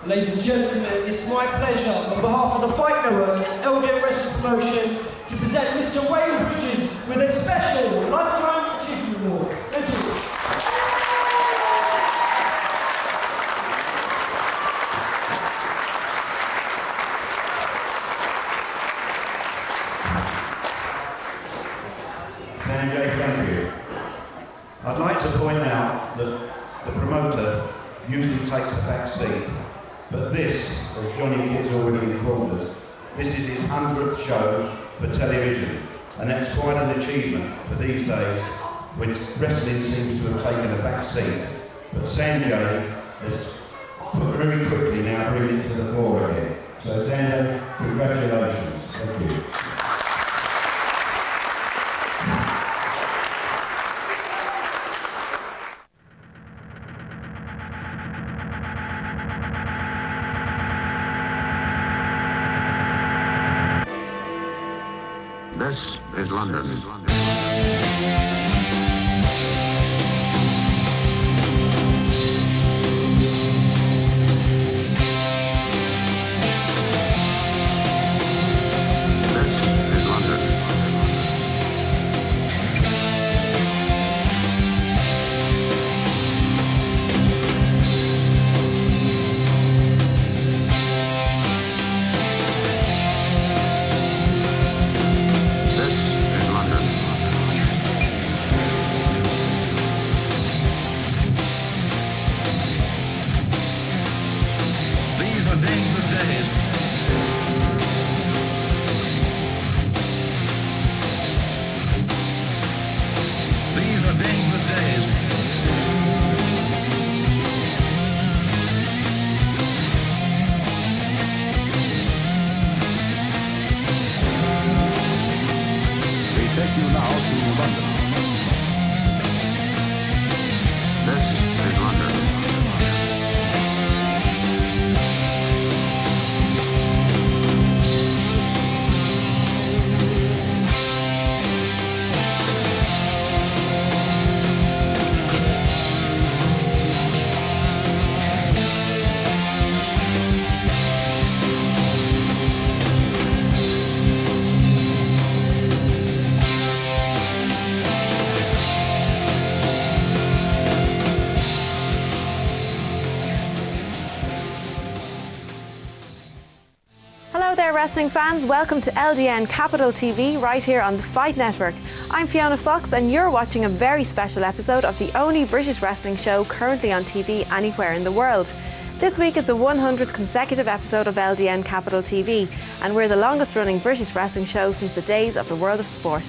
Ladies and gentlemen, it's my pleasure, on behalf of the Fight Network and LDN Wrestling Promotions, to present Mr. Wayne Bridges with a special Lifetime Achievement Award. Thank you. Sanjay, thank you. I'd like to point out that the promoter usually takes a back seat, but this, as Johnny Kidd's already informed us, this is his 100th show for television, and that's quite an achievement for these days when wrestling seems to have taken a back seat. But Sanjay has very quickly now bringing it to the fore again. So Sanjay, congratulations. Thank you. This is London. Wrestling fans, welcome to LDN Capital TV right here on the Fight Network. I'm Fiona Fox and you're watching a very special episode of the only British wrestling show currently on TV anywhere in the world. This week is the 100th consecutive episode of LDN Capital TV, and we're the longest running British wrestling show since the days of the World of Sport.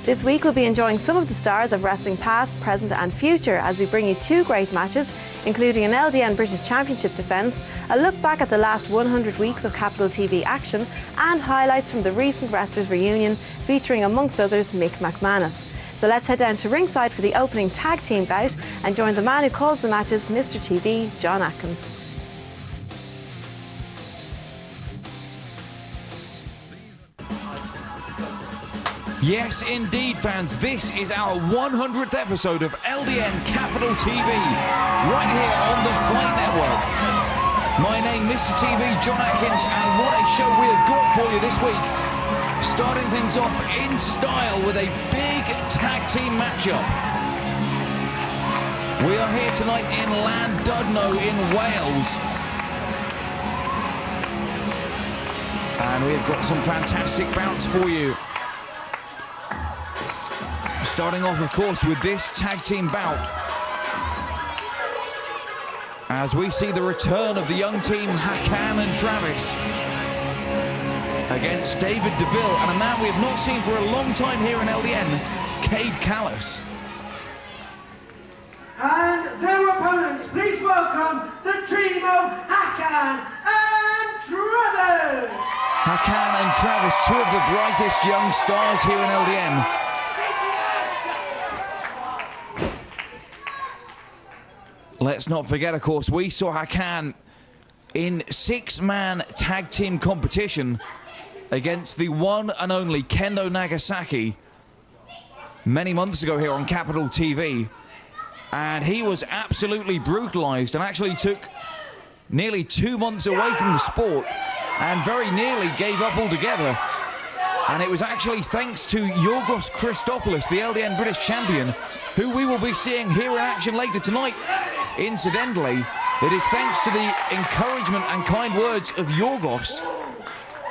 This week we'll be enjoying some of the stars of wrestling past, present and future as we bring you two great matches, including an LDN British Championship defence, a look back at the last 100 weeks of Capital TV action, and highlights from the recent Wrestlers Reunion featuring amongst others Mick McManus. So let's head down to ringside for the opening tag team bout and join the man who calls the matches, Mr. TV, John Atkins. Yes, indeed, fans, this is our 100th episode of LDN Capital TV, right here on the Fight Network. My name, Mr. TV, John Atkins, and what a show we have got for you this week. Starting things off in style with a big tag team matchup. We are here tonight in Llandudno in Wales. And we've got some fantastic bouts for you. Starting off, of course, with this tag team bout, as we see the return of the young team Hakan and Travis against David DeVille and a man we have not seen for a long time here in LDN, Cade Callis. And their opponents, please welcome the team of Hakan and Travis. Hakan and Travis, two of the brightest young stars here in LDN. Let's not forget, of course, we saw Hakan in six-man tag team competition against the one and only Kendo Nagasaki many months ago here on Capital TV. And he was absolutely brutalized and actually took nearly 2 months away from the sport and very nearly gave up altogether. And it was actually thanks to Yorghos Christopoulos, the LDN British champion, who we will be seeing here in action later tonight. Incidentally, it is thanks to the encouragement and kind words of Yorghos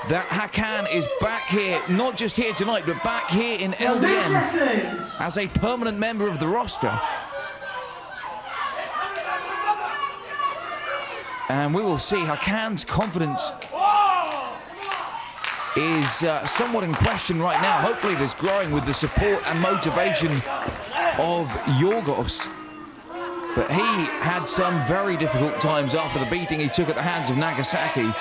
that Hakan is back here, not just here tonight, but back here in LDN as a permanent member of the roster. And we will see Hakan's confidence is somewhat in question right now. Hopefully it is growing with the support and motivation of Yorghos. But he had some very difficult times after the beating he took at the hands of Nagasaki.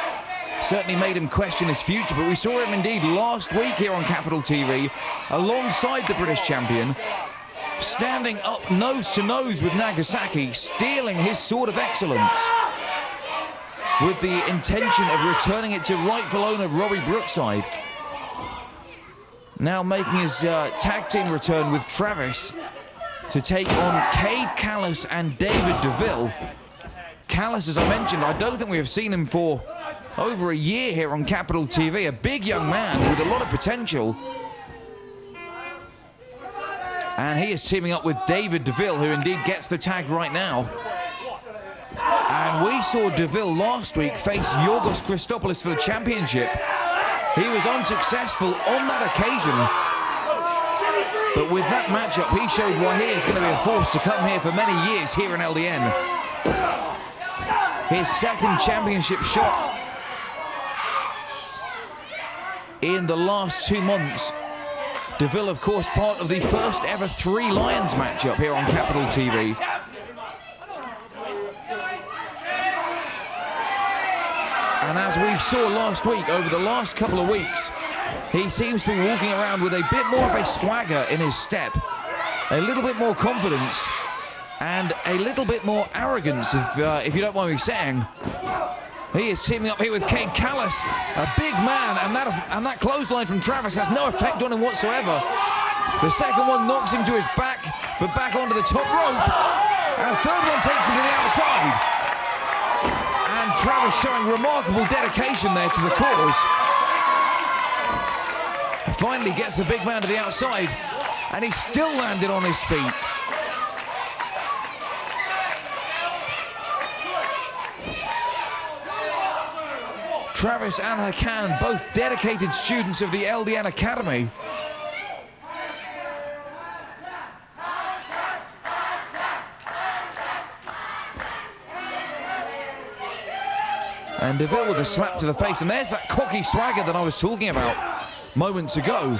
Certainly made him question his future, but we saw him indeed last week here on Capital TV, alongside the British champion, standing up nose to nose with Nagasaki, stealing his sword of excellence, with the intention of returning it to rightful owner Robbie Brookside. Now making his tag team return with Travis to take on Cade Callis and David DeVille. Callis, as I mentioned, I don't think we have seen him for over a year here on Capital TV. A big young man with a lot of potential. And he is teaming up with David DeVille, who indeed gets the tag right now. And we saw DeVille last week face Yorghos Christopoulos for the championship. He was unsuccessful on that occasion. But with that matchup, he showed why he is going to be a force to come here for many years here in LDN. His second championship shot in the last 2 months. DeVille, of course, part of the first ever Three Lions matchup here on Capital TV. And as we saw last week, over the last couple of weeks, he seems to be walking around with a bit more of a swagger in his step, a little bit more confidence, and a little bit more arrogance, if you don't mind me saying. He is teaming up here with Cade Callis, a big man, and that clothesline from Travis has no effect on him whatsoever. The second one knocks him to his back, but back onto the top rope, and the third one takes him to the outside. And Travis showing remarkable dedication there to the cause. Finally gets the big man to the outside, and he still landed on his feet. Travis and Hakan, both dedicated students of the LDN Academy. And DeVille with a slap to the face, and there's that cocky swagger that I was talking about moments ago.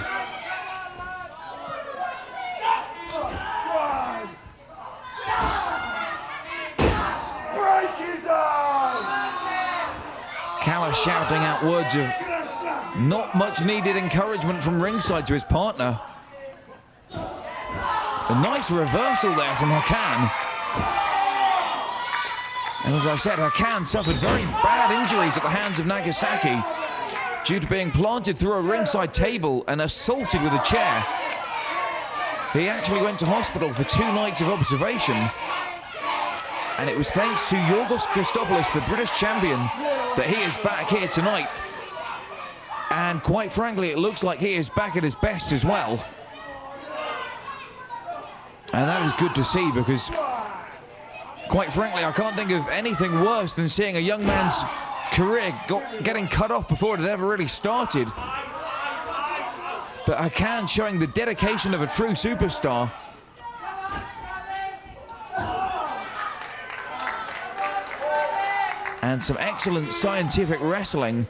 Callis shouting out words of not much needed encouragement from ringside to his partner. A nice reversal there from Hakan. And as I said, Hakan suffered very bad injuries at the hands of Nagasaki due to being planted through a ringside table and assaulted with a chair. He actually went to hospital for 2 nights of observation. And it was thanks to Yorghos Christopoulos, the British champion, that he is back here tonight. And quite frankly, it looks like he is back at his best as well. And that is good to see, because quite frankly, I can't think of anything worse than seeing a young man's career getting cut off before it had ever really started. But Hakan showing the dedication of a true superstar. And some excellent scientific wrestling,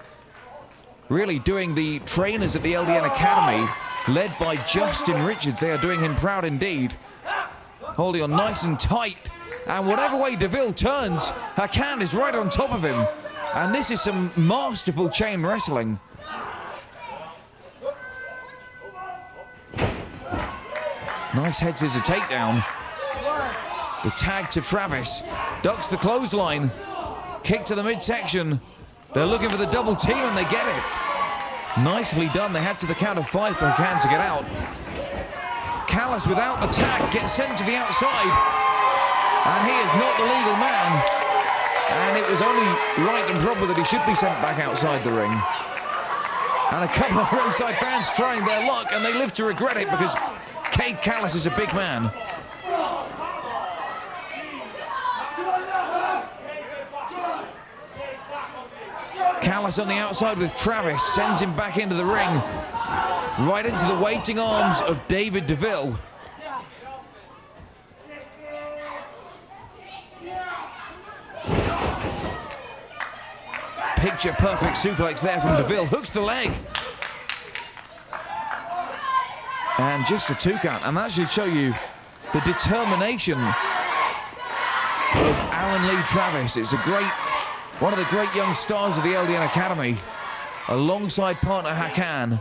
really doing the trainers at the LDN Academy, led by Justin Richards. They are doing him proud indeed. Holding on nice and tight. And whatever way DeVille turns, Hakan is right on top of him. And this is some masterful chain wrestling. Nice head scissor takedown. The tag to Travis. Ducks the clothesline. Kick to the midsection. They're looking for the double team and they get it. Nicely done. They had to the count of 5 for Hakan to get out. Callis without the tag gets sent to the outside. And he is not the legal man. And it was only right and proper that he should be sent back outside the ring. And a couple of ringside fans trying their luck, and they live to regret it because Cade Callis is a big man. Callis on the outside with Travis, sends him back into the ring, right into the waiting arms of David DeVille. Picture perfect suplex there from DeVille, hooks the leg. And just a 2 count, and that should show you the determination of Alan Lee Travis. It's one of the great young stars of the LDN Academy, alongside partner Hakan.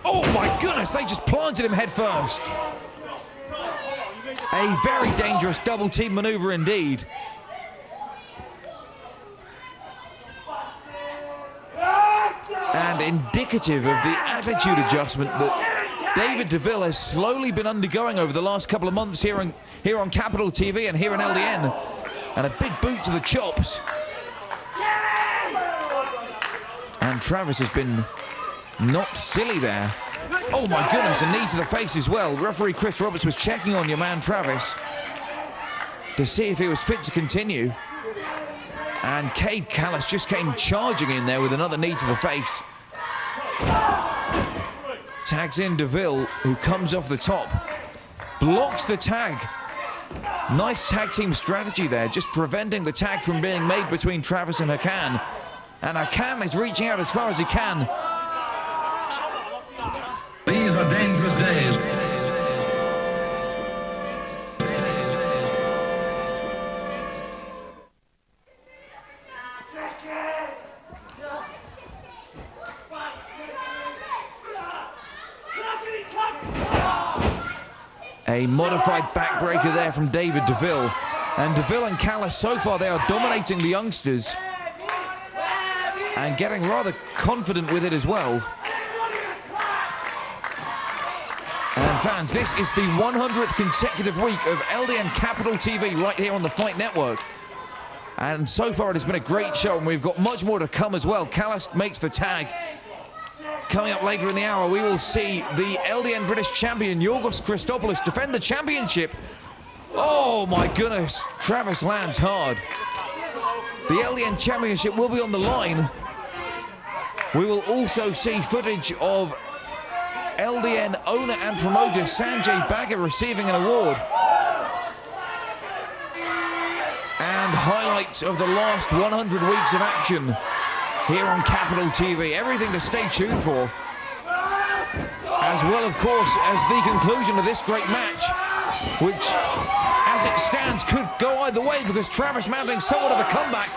Oh my goodness, they just planted him head first. A very dangerous double team maneuver indeed. And indicative of the attitude adjustment that David DeVille has slowly been undergoing over the last couple of months here on Capital TV and here in LDN. And a big boot to the chops. And Travis has been knocked silly there. Oh my goodness, a knee to the face as well. Referee Chris Roberts was checking on your man Travis to see if he was fit to continue. And Cade Callis just came charging in there with another knee to the face. Tags in DeVille, who comes off the top. Blocks the tag. Nice tag team strategy there, just preventing the tag from being made between Travis and Hakan. And Hakan is reaching out as far as he can. These are dangerous days. A modified backbreaker there from David DeVille. And DeVille and Callis, so far, they are dominating the youngsters. And getting rather confident with it as well. And fans, this is the 100th consecutive week of LDN Capital TV right here on the Fight Network. And so far it has been a great show, and we've got much more to come as well. Callis makes the tag. Coming up later in the hour, we will see the LDN British champion, Yorghos Christopoulos, defend the championship. Oh my goodness, Travis lands hard. The LDN championship will be on the line. We will also see footage of LDN owner and promoter Sanjay Bagga receiving an award. And highlights of the last 100 weeks of action here on Capital TV. Everything to stay tuned for. As well, of course, as the conclusion of this great match, which, as it stands, could go either way because Travis, mounting somewhat of a comeback,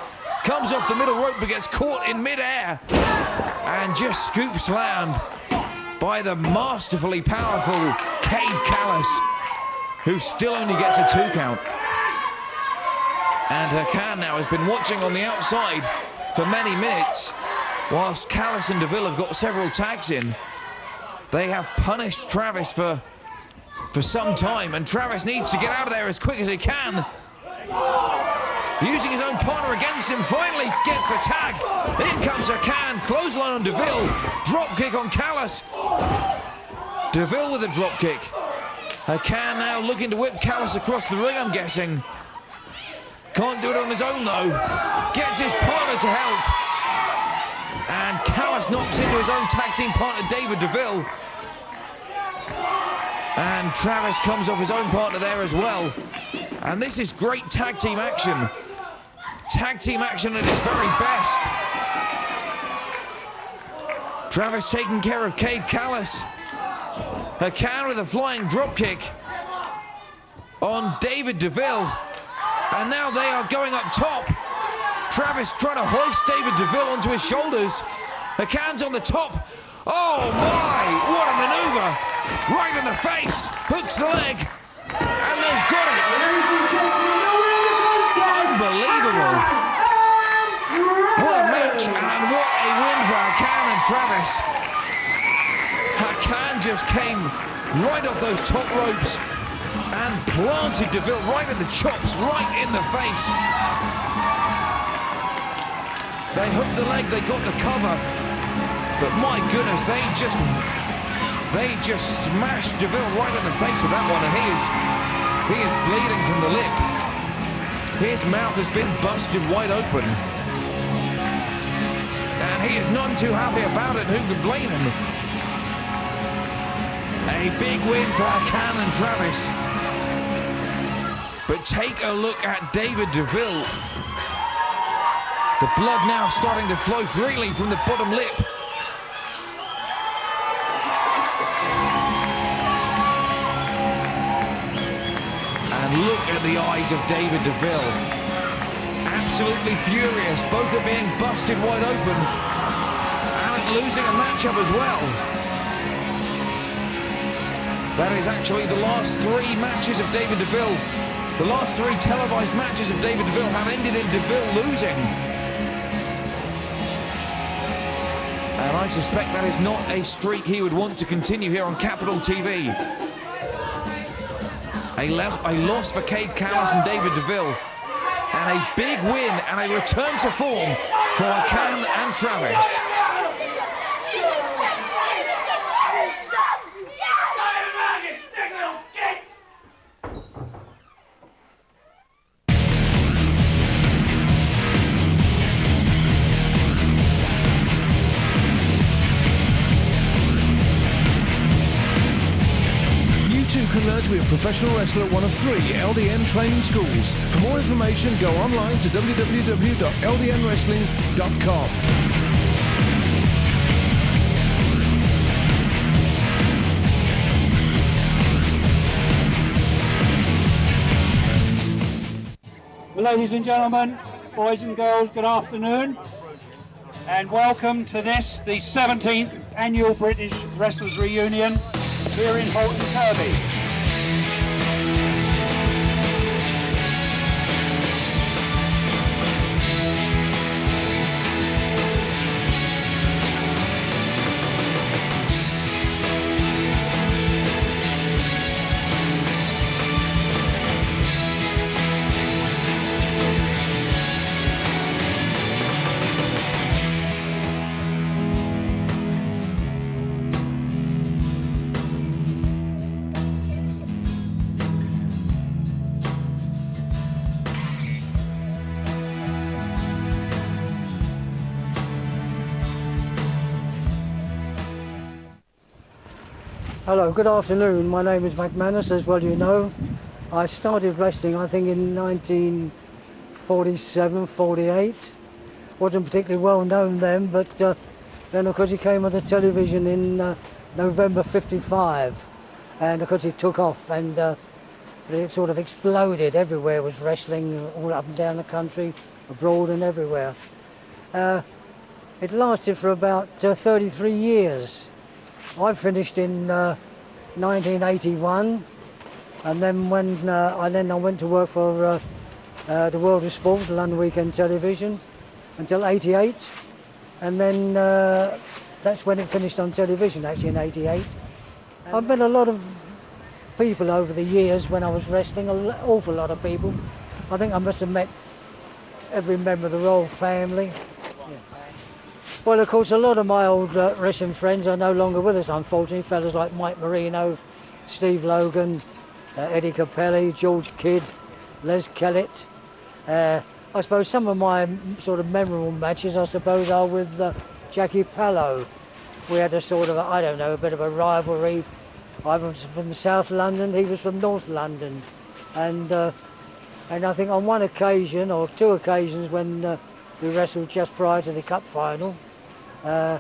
comes off the middle rope but gets caught in mid-air and just scoop slammed by the masterfully powerful Cade Callis, who still only gets a 2 count. And Hakan now has been watching on the outside for many minutes, whilst Callis and DeVille have got several tags in. They have punished Travis for some time, and Travis needs to get out of there as quick as he can. Using his own partner against him, finally gets the tag. In comes Hakan, clothesline on DeVille, drop kick on Callis. DeVille with a drop kick. Hakan now looking to whip Callis across the ring, I'm guessing. Can't do it on his own though. Gets his partner to help. And Callis knocks into his own tag team partner, David DeVille. And Travis comes off his own partner there as well. And this is great tag team action. Tag team action at its very best. Travis taking care of Cade Callis. Hakan with a flying dropkick on David DeVille. And now they are going up top. Travis trying to hoist David DeVille onto his shoulders. Hakan's on the top. Oh my, what a maneuver. Right in the face, hooks the leg. And they've got it. Ladies and gentlemen, the winner of the contest, Unbelievable. What a match, and what a win for Hakan and Travis. Hakan just came right off those top ropes and planted DeVille right in the chops, right in the face. They hooked the leg, they got the cover, but my goodness, they just smashed DeVille right in the face with that one, and he is bleeding from the lip. His mouth has been busted wide open, and he is none too happy about it. Who can blame him? A big win for Hakan and Travis. But take a look at David DeVille. The blood now starting to flow freely from the bottom lip. And look at the eyes of David DeVille. Absolutely furious. Both are being busted wide open. And losing a matchup as well. That is actually the last 3 matches of David DeVille. The last 3 televised matches of David DeVille have ended in DeVille losing. And I suspect that is not a streak he would want to continue here on Capital TV. A loss for Cade Callis and David DeVille. And a big win and a return to form for Hakan and Travis. Can learn to be a professional wrestler at one of 3 LDN training schools. For more information, go online to www.ldnwrestling.com. Ladies and gentlemen, boys and girls, good afternoon, and welcome to this, the 17th annual British Wrestlers Reunion here in Halton Kirby. Hello, good afternoon. My name is McManus, as well you know. I started wrestling, I think, in 1947, 48. Wasn't particularly well known then, but then of course he came on the television in November 55. And of course it took off and it sort of exploded. Everywhere was wrestling, all up and down the country, abroad and everywhere. It lasted for about 33 years. I finished in 1981, and then when I went to work for the World of Sport, London Weekend Television, until 88, and then that's when it finished on television, actually in 88. I've met a lot of people over the years when I was wrestling, an awful lot of people. I think I must have met every member of the royal family. Well, of course, a lot of my old wrestling friends are no longer with us, unfortunately. Fellas like Mike Marino, Steve Logan, Eddie Capelli, George Kidd, Les Kellett. I suppose some of my sort of memorable matches, I suppose, are with Jackie Pallow. We had a sort of, I don't know, a bit of a rivalry. I was from South London, he was from North London. And I think on one occasion, or 2 occasions, when we wrestled just prior to the cup final, I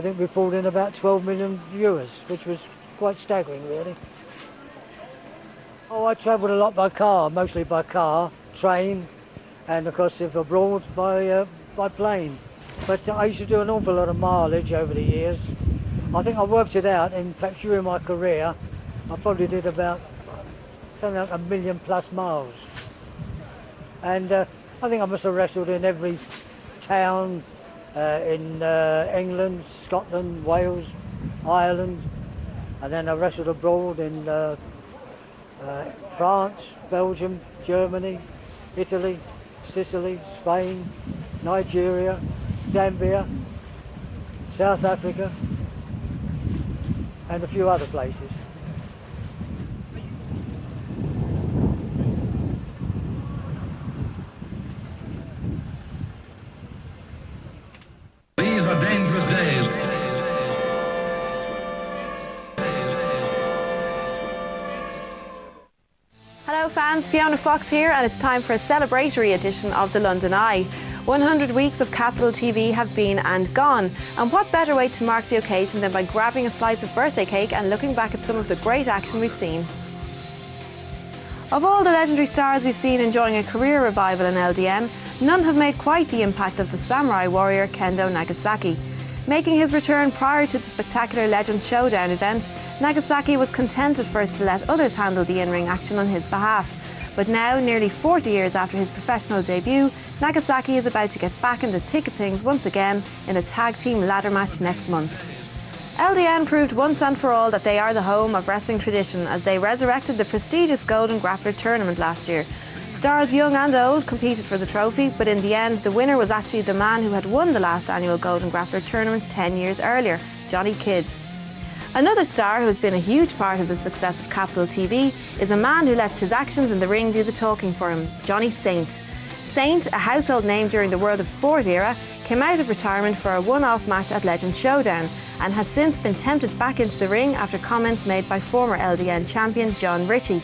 think we pulled in about 12 million viewers, which was quite staggering, really. Oh, I travelled a lot by car, mostly by car, train, and of course if abroad by plane. But I used to do an awful lot of mileage over the years. I think I worked it out, in fact during my career, I probably did about something like 1 million+ miles. And I think I must have wrestled in every town, in England, Scotland, Wales, Ireland, and then I wrestled abroad in France, Belgium, Germany, Italy, Sicily, Spain, Nigeria, Zambia, South Africa, and a few other places. These are dangerous days. Hello fans, Fiona Fox here, and it's time for a celebratory edition of the London Eye. 100 weeks of Capital TV have been and gone, and what better way to mark the occasion than by grabbing a slice of birthday cake and looking back at some of the great action we've seen. Of all the legendary stars we've seen enjoying a career revival in LDN, none have made quite the impact of the samurai warrior Kendo Nagasaki. Making his return prior to the spectacular Legends Showdown event, Nagasaki was content at first to let others handle the in-ring action on his behalf. But now, nearly 40 years after his professional debut, Nagasaki is about to get back in the thick of things once again in a tag team ladder match next month. LDN proved once and for all that they are the home of wrestling tradition as they resurrected the prestigious Golden Grappler tournament last year. Stars young and old competed for the trophy, but in the end the winner was actually the man who had won the last annual Golden Grappler tournament 10 years earlier, Johnny Kidd. Another star who has been a huge part of the success of Capital TV is a man who lets his actions in the ring do the talking for him, Johnny Saint. Saint, a household name during the World of Sport era, came out of retirement for a one-off match at Legends Showdown and has since been tempted back into the ring after comments made by former LDN champion John Ritchie.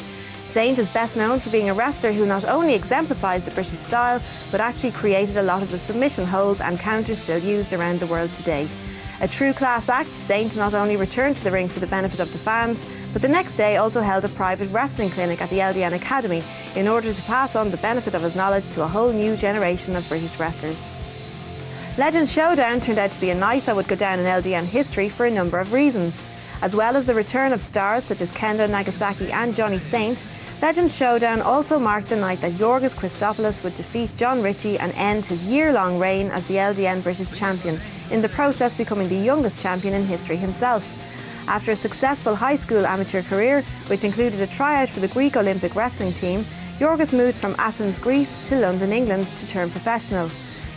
Saint is best known for being a wrestler who not only exemplifies the British style, but actually created a lot of the submission holds and counters still used around the world today. A true class act, Saint not only returned to the ring for the benefit of the fans, but the next day also held a private wrestling clinic at the LDN Academy in order to pass on the benefit of his knowledge to a whole new generation of British wrestlers. Legends Showdown turned out to be a night that would go down in LDN history for a number of reasons. As well as the return of stars such as Kendo Nagasaki and Johnny Saint, Legends Showdown also marked the night that Yorghos Christopoulos would defeat John Ritchie and end his year-long reign as the LDN British champion, in the process becoming the youngest champion in history himself. After a successful high school amateur career, which included a tryout for the Greek Olympic wrestling team, Yorghos moved from Athens, Greece to London, England to turn professional.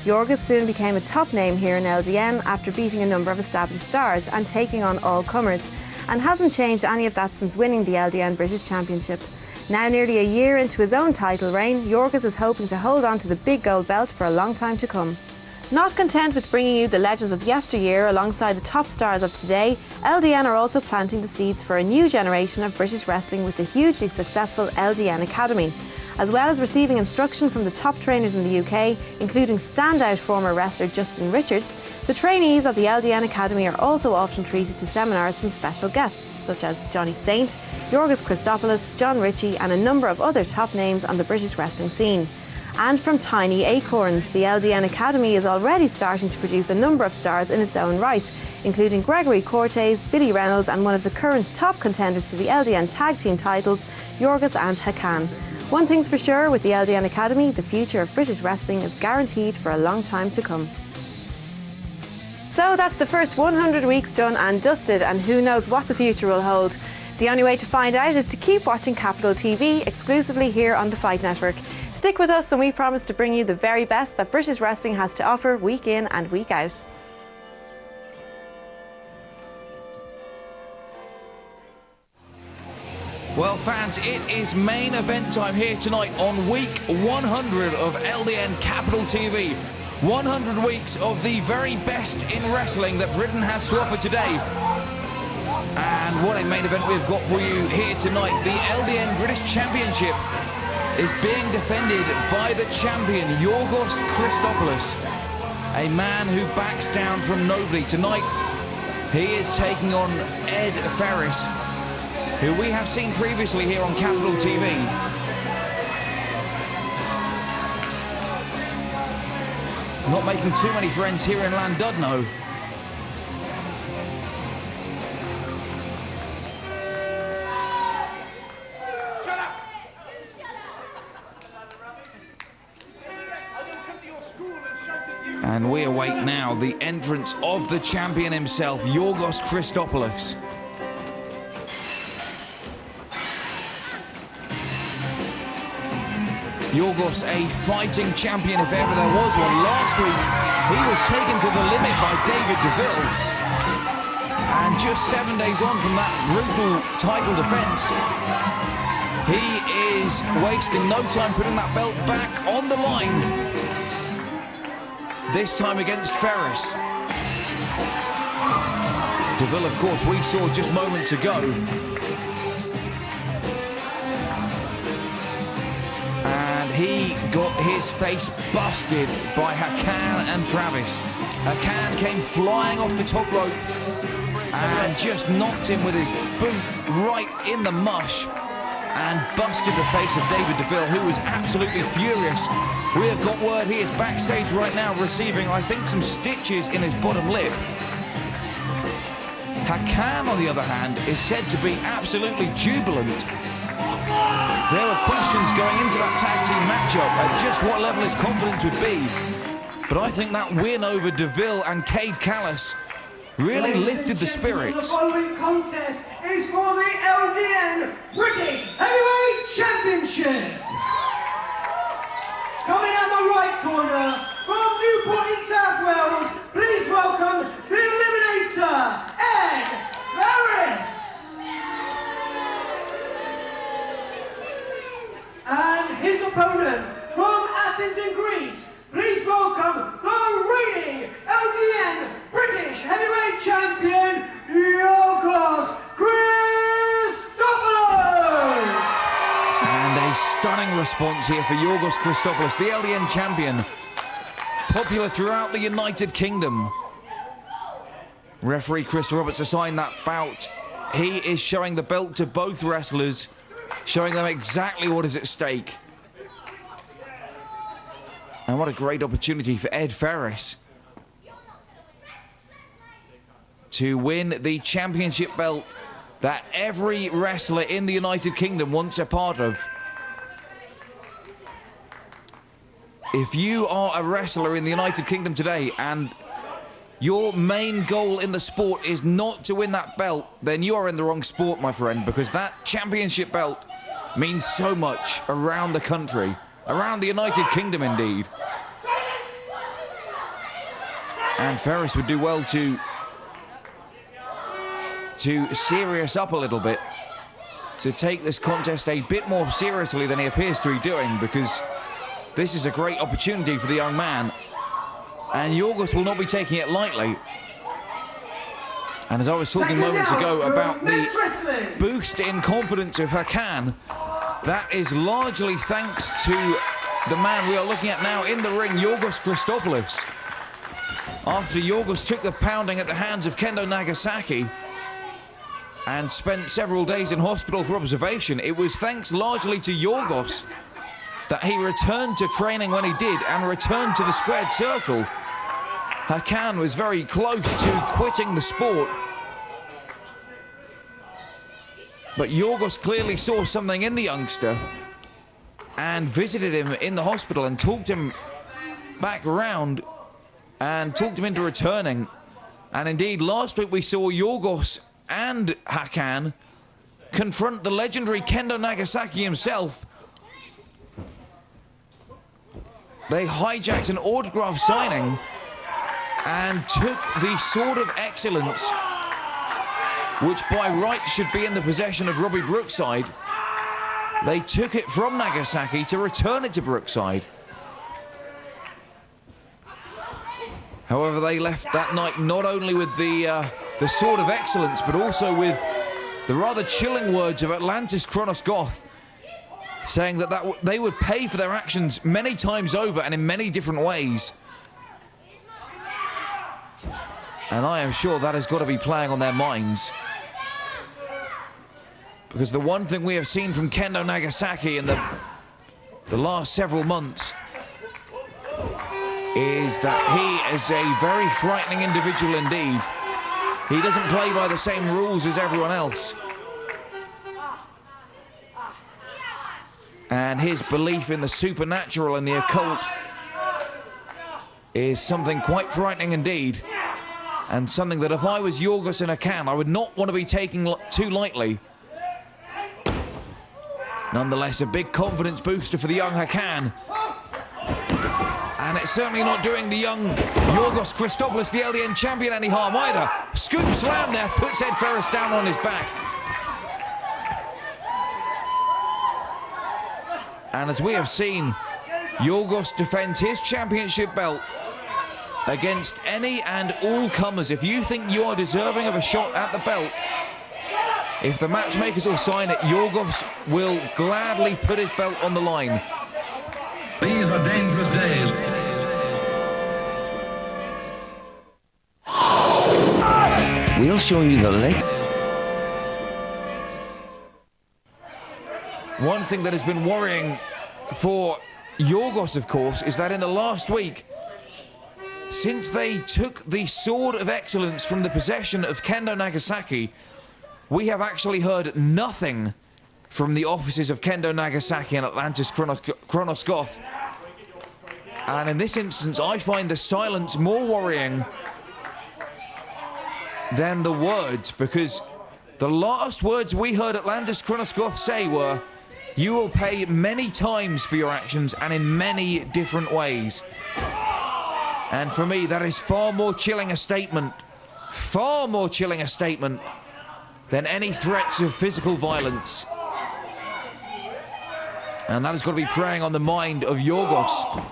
Yorghos soon became a top name here in LDN after beating a number of established stars and taking on all comers, and hasn't changed any of that since winning the LDN British Championship. Now nearly a year into his own title reign, Yorghos is hoping to hold on to the big gold belt for a long time to come. Not content with bringing you the legends of yesteryear alongside the top stars of today, LDN are also planting the seeds for a new generation of British wrestling with the hugely successful LDN Academy. As well as receiving instruction from the top trainers in the UK, including standout former wrestler Justin Richards, the trainees at the LDN Academy are also often treated to seminars from special guests such as Johnny Saint, Yorghos Christopoulos, John Ritchie and a number of other top names on the British wrestling scene. And from tiny acorns, the LDN Academy is already starting to produce a number of stars in its own right, including Gregory Cortes, Billy Reynolds and one of the current top contenders to the LDN tag team titles, Yorghos and Hakan. One thing's for sure, with the LDN Academy, the future of British wrestling is guaranteed for a long time to come. So that's the first 100 weeks done and dusted, and who knows what the future will hold. The only way to find out is to keep watching Capital TV exclusively here on the Fight Network. Stick with us and we promise to bring you the very best that British wrestling has to offer week in and week out. Well fans, it is main event time here tonight on week 100 of LDN Capital TV. 100 weeks of the very best in wrestling that Britain has to offer today. And what a main event we've got for you here tonight. The LDN British Championship is being defended by the champion, Yorghos Christopoulos. A man who backs down from nobody. Tonight, he is taking on Ed Ferris, who we have seen previously here on Capital TV. Not making too many friends here in Llandudno. And we await now the entrance of the champion himself, Yorghos Christopoulos. Yorghos, a fighting champion if ever there was one. Last week, he was taken to the limit by David DeVille. And just 7 days on from that brutal title defence, he is wasting no time putting that belt back on the line. This time against Ferris. DeVille, of course, we saw just moments ago. And he got his face busted by Hakan and Travis. Hakan came flying off the top rope and just knocked him with his boot right in the mush and busted the face of David DeVille, who was absolutely furious. We have got word he is backstage right now receiving, I think, some stitches in his bottom lip. Hakan, on the other hand, is said to be absolutely jubilant. There were questions going into that tag team matchup at just what level his confidence would be. But I think that win over DeVille and Cade Callis really lifted the spirits. The following contest is for the LDN British Heavyweight Championship. Coming out the right corner from Newport in South Wales, please welcome the Eliminator, Ed Ferris. And his opponent from Athens in Greece, please welcome the reigning LDN British Heavyweight Champion, Yorghos Christopoulos. And a stunning response here for Yorghos Christopoulos, the LDN champion, popular throughout the United Kingdom. Referee Chris Roberts assigned that bout. He is showing the belt to both wrestlers, showing them exactly what is at stake. And what a great opportunity for Ed Ferris to win the championship belt that every wrestler in the United Kingdom wants a part of. If you are a wrestler in the United Kingdom today and your main goal in the sport is not to win that belt, then you are in the wrong sport, my friend, because that championship belt means so much around the country, around the United Kingdom indeed. And Ferris would do well to serious up a little bit, to take this contest a bit more seriously than he appears to be doing, because this is a great opportunity for the young man, and Yorghos will not be taking it lightly. And as I was talking moments ago about the boost in confidence of Hakan, that is largely thanks to the man we are looking at now in the ring, Yorghos Christopoulos. After Yorghos took the pounding at the hands of Kendo Nagasaki and spent several days in hospital for observation, it was thanks largely to Yorghos that he returned to training when he did and returned to the squared circle. Hakan was very close to quitting the sport, but Yorghos clearly saw something in the youngster and visited him in the hospital and talked him back around and talked him into returning. And indeed, last week we saw Yorghos and Hakan confront the legendary Kendo Nagasaki himself. They hijacked an autograph signing and took the Sword of Excellence, which by right should be in the possession of Robbie Brookside. They took it from Nagasaki to return it to Brookside. However, they left that night not only with the Sword of Excellence, but also with the rather chilling words of Atlantis Kronos Goth, saying that they would pay for their actions many times over and in many different ways. And I am sure that has got to be playing on their minds, because the one thing we have seen from Kendo Nagasaki in the last several months is that he is a very frightening individual indeed. He doesn't play by the same rules as everyone else. And his belief in the supernatural and the occult is something quite frightening indeed, and something that if I was Yorghos and Hakan, I would not want to be taking too lightly. Nonetheless, a big confidence booster for the young Hakan. And it's certainly not doing the young Yorghos Christopoulos, the LDN champion, any harm either. Scoop slam there, puts Ed Ferris down on his back. And as we have seen, Yorghos defends his championship belt against any and all comers. If you think you are deserving of a shot at the belt, if the matchmakers will sign it, Yorghos will gladly put his belt on the line. These are dangerous days. We'll show you the late. One thing that has been worrying for Yorghos, of course, is that in the last week, since they took the Sword of Excellence from the possession of Kendo Nagasaki, we have actually heard nothing from the offices of Kendo Nagasaki and Atlantis Kronos Goth. And in this instance, I find the silence more worrying than the words, because the last words we heard Atlantis Kronos Goth say were, "You will pay many times for your actions and in many different ways." And for me, that is far more chilling a statement than any threats of physical violence. And that has got to be preying on the mind of Yorghos.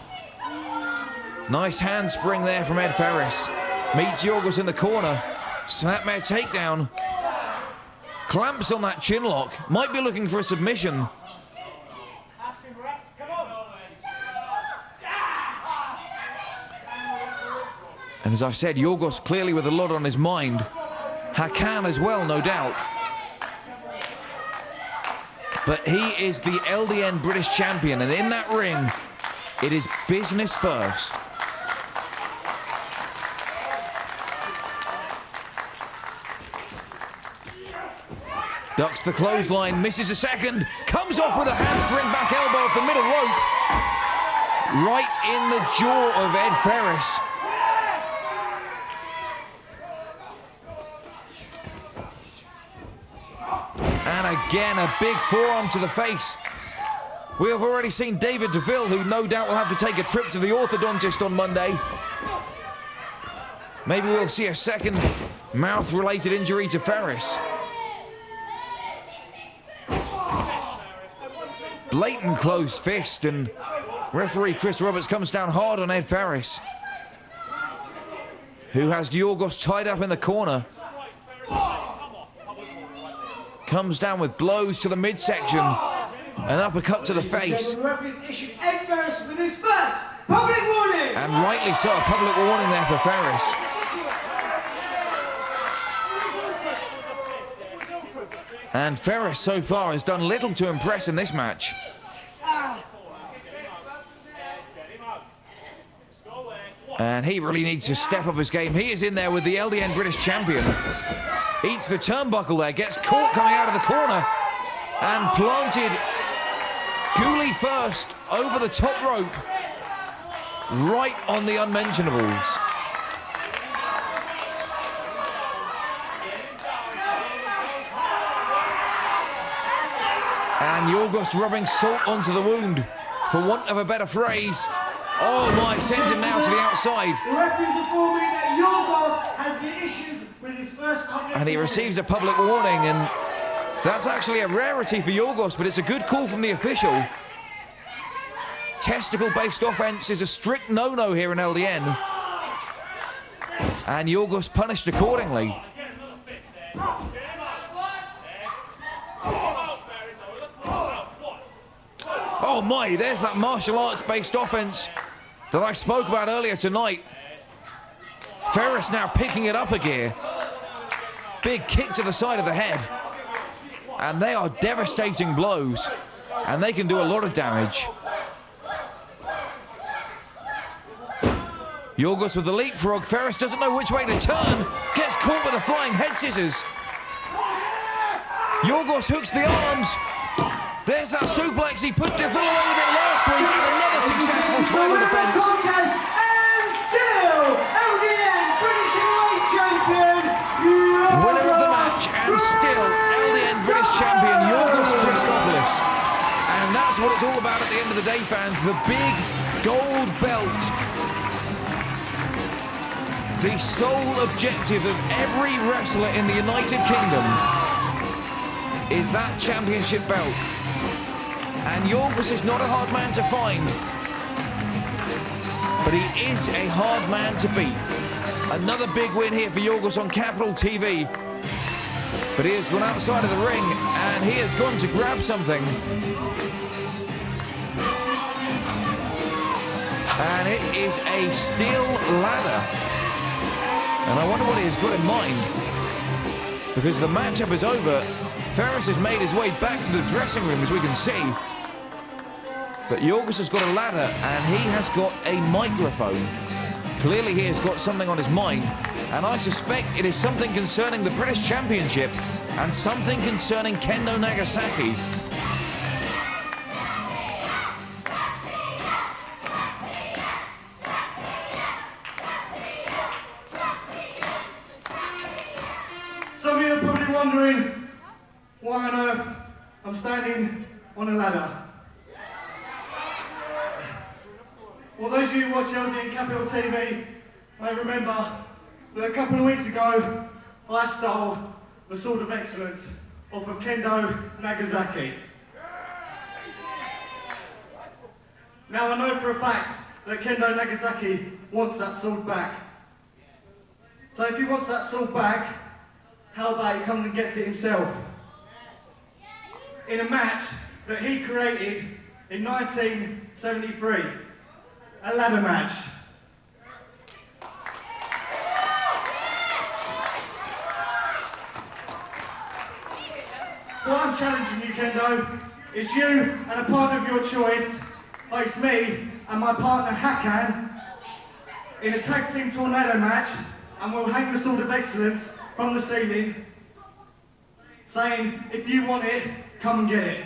Nice handspring there from Ed Ferris. Meets Yorghos in the corner. Snapmare takedown. Clamps on that chin lock. Might be looking for a submission. And as I said, Yorghos clearly with a lot on his mind. Hakan as well, no doubt. But he is the LDN British champion, and in that ring, it is business first. Ducks the clothesline, misses a second, comes off with a handspring back elbow off the middle rope. Right in the jaw of Ed Ferris. And again, a big forearm to the face. We have already seen David DeVille, who no doubt will have to take a trip to the orthodontist on Monday. Maybe we'll see a second mouth-related injury to Ferris. Blatant closed fist, and referee Chris Roberts comes down hard on Ed Ferris, who has Yorghos tied up in the corner. Comes down with blows to the midsection, an uppercut to the face. The referee's issued Ed Ferris with his first public warning. And rightly so, a public warning there for Ferris. And Ferris so far has done little to impress in this match. And he really needs to step up his game. He is in there with the LDN British champion. Eats the turnbuckle there, gets caught coming out of the corner, and planted Ghoulie first over the top rope, right on the unmentionables. And Yorghos rubbing salt onto the wound, for want of a better phrase. Oh my, sends him now to the outside. The referee's informing that Yorghos has been issued with his first public And he receives a public warning, and that's actually a rarity for Yorghos, but it's a good call from the official. Testicle-based offense is a strict no-no here in LDN. And Yorghos punished accordingly. Oh my, there's that martial arts-based offense that I spoke about earlier tonight. Ferris now picking it up a gear. Big kick to the side of the head. And they are devastating blows. And they can do a lot of damage. Yorghos with the leapfrog. Ferris doesn't know which way to turn. Gets caught with a flying head scissors. Yorghos hooks the arms. There's that suplex. He put DeVille away with it last week. And another successful title defense. And still, LDN British Heavyweight Champion, Winner of the match, and still LDN British Champion, Yorghos Christopoulos. what it's all about at the end of the day, fans. The big gold belt. The sole objective of every wrestler in the United Kingdom is that championship belt. And Yorghos is not a hard man to find, but he is a hard man to beat. Another big win here for Yorghos on Capital TV. But he has gone outside of the ring, and he has gone to grab something. And it is a steel ladder. And I wonder what he has got in mind. Because the matchup is over. Ferris has made his way back to the dressing room, as we can see. But Yorghos has got a ladder, and he has got a microphone. Clearly he has got something on his mind, and I suspect it is something concerning the British Championship and something concerning Kendo Nagasaki. Some of you are probably wondering why on earth I'm standing on a ladder. Well, those of you who watch LDN Capital TV may remember that a couple of weeks ago I stole the Sword of Excellence off of Kendo Nagasaki. Now I know for a fact that Kendo Nagasaki wants that sword back. So if he wants that sword back, how about he comes and gets it himself? In a match that he created in 1973. A ladder match. What I'm challenging you, Kendo, is you and a partner of your choice, like it's me and my partner Hakan, in a tag team tornado match, and we'll hang the Sword of Excellence from the ceiling, saying, if you want it, come and get it.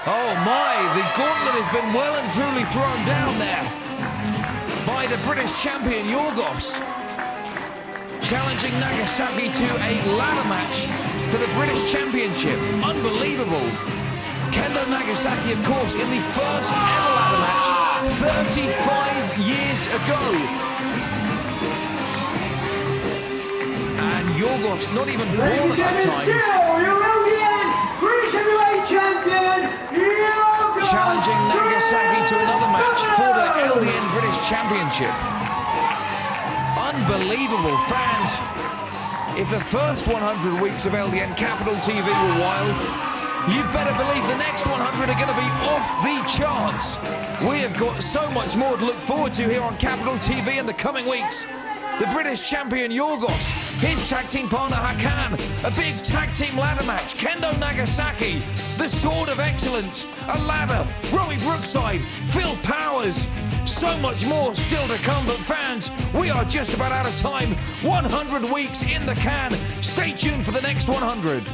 Oh my, the gauntlet has been well and truly thrown down there by the British champion Yorghos, challenging Nagasaki to a ladder match for the British Championship. Unbelievable. Kendo Nagasaki, of course, in the first ever ladder match 35 years ago. And Yorghos not even born at that time. Still, your LDN British Heavyweight Champion, Yorghos! Challenging Nagasaki to another match for the LDN British Championship. Unbelievable, fans. If the first 100 weeks of LDN Capital TV were wild, you better believe the next 100 are going to be off the charts. We have got so much more to look forward to here on Capital TV in the coming weeks. The British champion Yorghos, his tag team partner Hakan, a big tag team ladder match, Kendo Nagasaki, the Sword of Excellence, a ladder, Robbie Brookside, Phil Powers, so much more still to come. But fans, we are just about out of time. 100 weeks in the can. Stay tuned for the next 100.